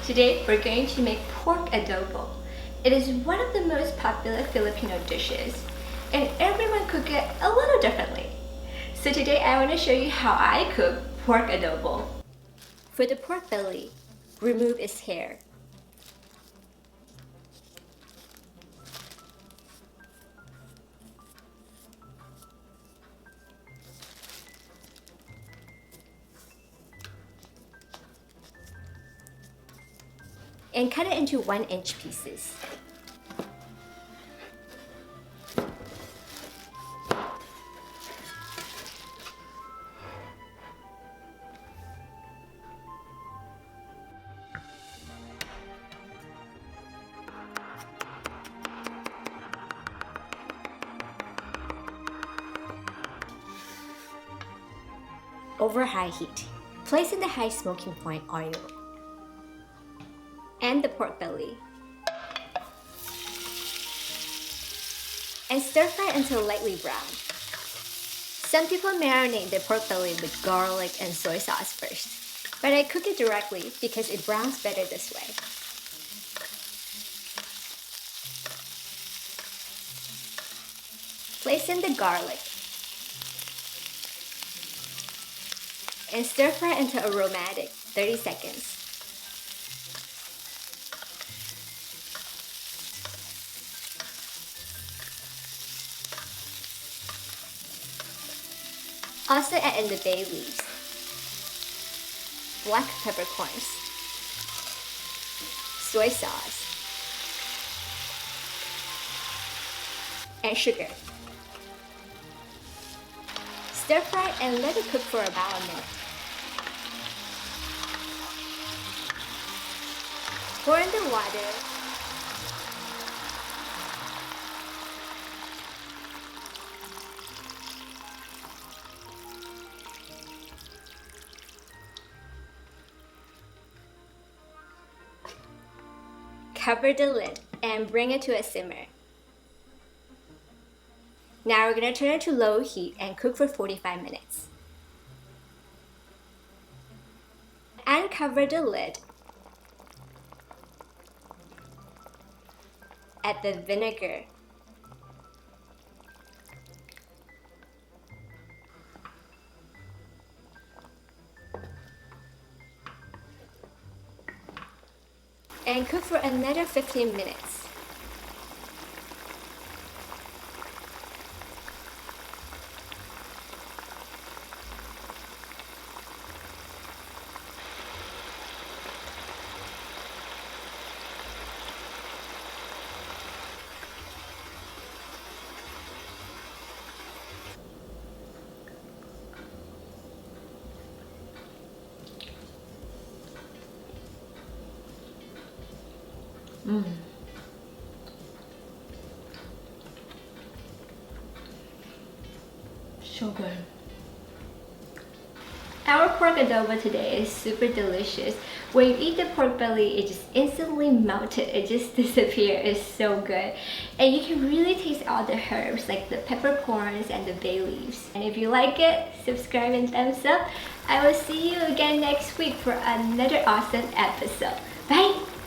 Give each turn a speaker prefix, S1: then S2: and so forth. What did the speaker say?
S1: Today we're going to make pork adobo. It is one of the most popular Filipino dishes and everyone cook it a little differently. So today I want to show you how I cook pork adobo. For the pork belly, remove its hair. And cut it into 1-inch pieces. Over high heat, place in the high smoking point oil and the pork belly and stir fry until lightly brown. Some people marinate their pork belly with garlic and soy sauce first, but I cook it directly because it browns better this way. Place in the garlic and stir fry until aromatic, 30 seconds. Also add in the bay leaves, black peppercorns, soy sauce, and sugar. Stir fry and let it cook for about a minute. Pour in the water cover the lid and bring it to a simmer. Now we're going to turn it to low heat and cook for 45 minutes. And cover the lid. Add the vinegar. And cook for another 15 minutes. So good. Our pork adobo today is super delicious. When you eat the pork belly, it just instantly melted. It just disappeared. It's so good. And you can really taste all the herbs like the peppercorns and the bay leaves. And if you like it, subscribe and thumbs up. I will see you again next week for another awesome episode. Bye!